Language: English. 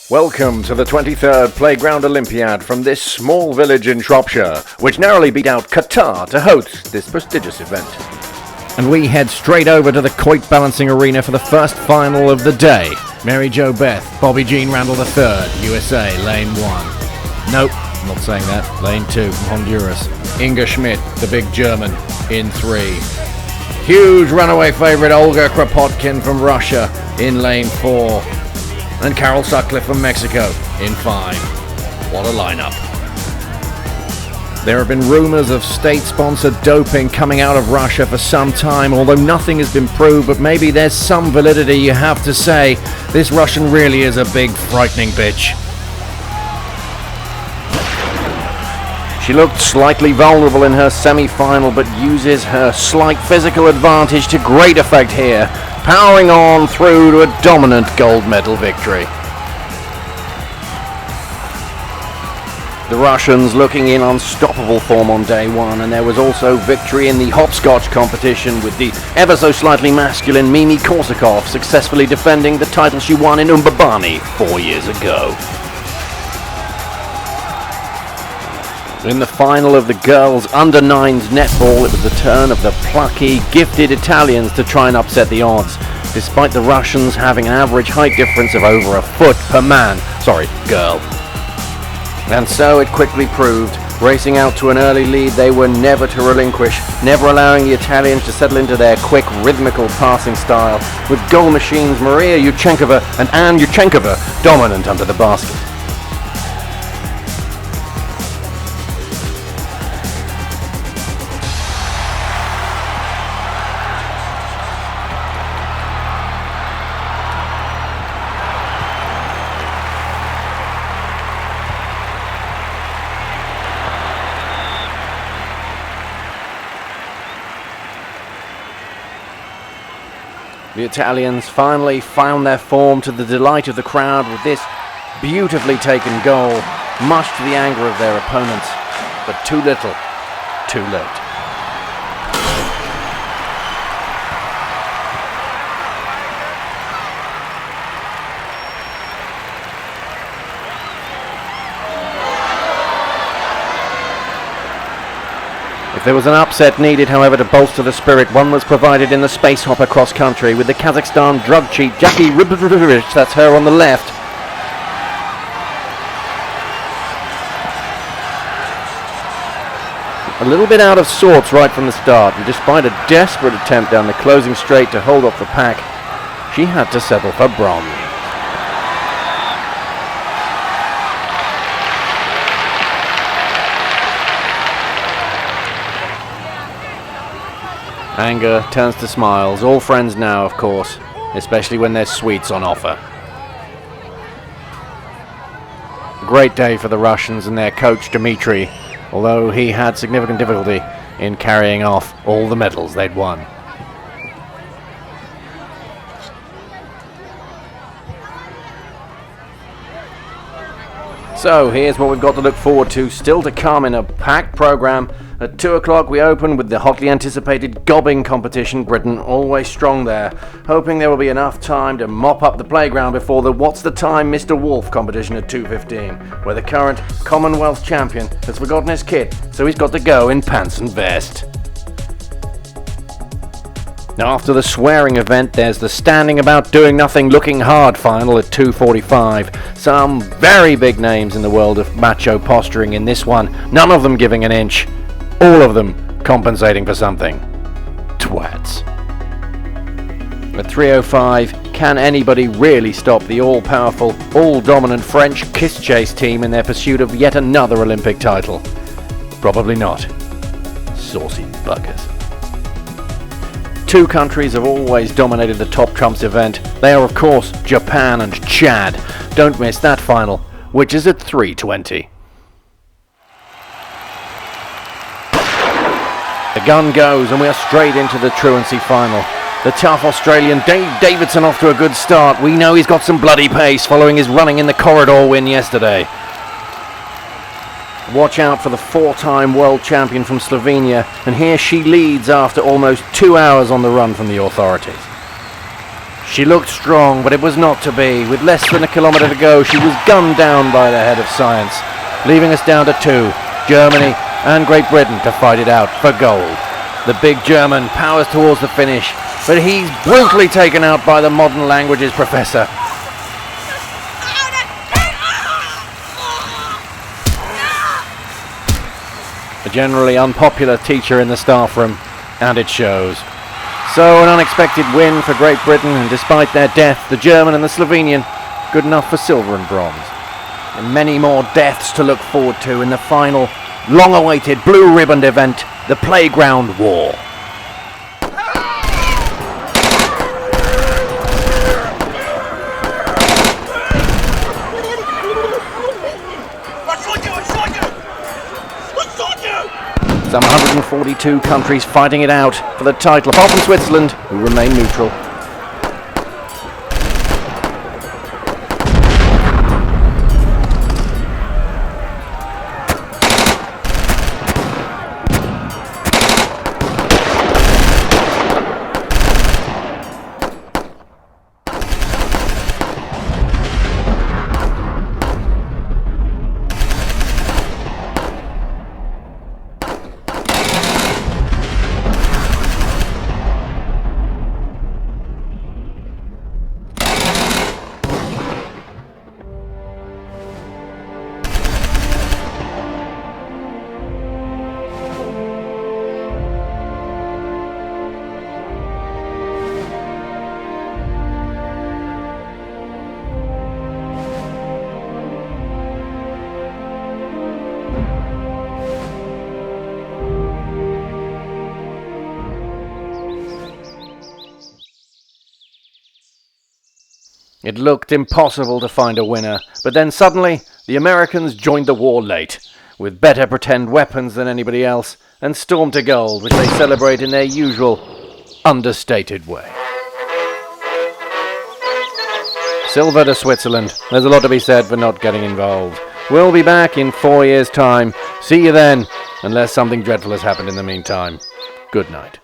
Welcome to the 23rd Playground Olympiad from this small village in Shropshire, which narrowly beat out Qatar to host this prestigious event. And we head straight over to the quoit balancing arena for the first final of the day. Mary Jo Beth, Bobby Jean Randall III, USA, lane 1. Nope, I'm not saying that. Lane 2 from Honduras. Inga Schmidt, the big German, in 3. Huge runaway favourite Olga Kropotkin from Russia in lane 4. And Carol Sutcliffe from Mexico in 5. What a lineup. There have been rumours of state-sponsored doping coming out of Russia for some time, although nothing has been proved, but maybe there's some validity. You have to say, this Russian really is a big, frightening bitch. She looked slightly vulnerable in her semi-final, but uses her slight physical advantage to great effect here, powering on through to a dominant gold medal victory. The Russians looking in unstoppable form on day one, and there was also victory in the hopscotch competition with the ever so slightly masculine Mimi Korsakov successfully defending the title she won in Umbabani 4 years ago. In the final of the girls' under-9s netball, it was the turn of the plucky, gifted Italians to try and upset the odds, despite the Russians having an average height difference of over a foot per girl. And so it quickly proved. Racing out to an early lead, they were never to relinquish, never allowing the Italians to settle into their quick, rhythmical passing style, with goal machines Maria Yuchenkova and Anne Yuchenkova dominant under the basket. The Italians finally found their form to the delight of the crowd with this beautifully taken goal, much to the anger of their opponents, but too little, too late. If there was an upset needed, however, to bolster the spirit, one was provided in the space hopper cross country with the Kazakhstan drug cheat Jackie Ribovich, that's her on the left. A little bit out of sorts right from the start, and despite a desperate attempt down the closing straight to hold off the pack, she had to settle for bronze. Anger turns to smiles, all friends now, of course, especially when there's sweets on offer. A great day for the Russians and their coach Dmitry, although he had significant difficulty in carrying off all the medals they'd won. So here's what we've got to look forward to, still to come in a packed programme. At 2 o'clock we open with the hotly anticipated gobbing competition, Britain always strong there, hoping there will be enough time to mop up the playground before the What's the Time Mr. Wolf competition at 2:15, where the current Commonwealth champion has forgotten his kit, so he's got to go in pants and vest. After the swearing event, there's the standing about doing nothing looking hard final at 2:45. Some very big names in the world of macho posturing in this one, none of them giving an inch, all of them compensating for something. Twats. At 3:05, can anybody really stop the all-powerful, all-dominant French kiss chase team in their pursuit of yet another Olympic title? Probably not. Saucy buggers. Two countries have always dominated the Top Trumps event. They are, of course, Japan and Chad. Don't miss that final, which is at 3:20. The gun goes, and we are straight into the truancy final. The tough Australian Dave Davidson off to a good start. We know he's got some bloody pace following his running in the corridor win yesterday. Watch out for the four-time world champion from Slovenia, and here she leads after almost 2 hours on the run from the authorities. She looked strong, but it was not to be. With less than a kilometre to go, she was gunned down by the head of science, leaving us down to two, Germany and Great Britain, to fight it out for gold. The big German powers towards the finish, but he's brutally taken out by the modern languages professor. A generally unpopular teacher in the staff room, and it shows. So an unexpected win for Great Britain, and despite their death, the German and the Slovenian good enough for silver and bronze. And many more deaths to look forward to in the final, long-awaited blue-ribboned event, the Playground War. Some 142 countries fighting it out for the title, apart from Switzerland, who remain neutral. It looked impossible to find a winner, but then suddenly the Americans joined the war late, with better pretend weapons than anybody else, and stormed to gold, which they celebrate in their usual, understated way. Silver to Switzerland. There's a lot to be said for not getting involved. We'll be back in 4 years' time. See you then, unless something dreadful has happened in the meantime. Good night.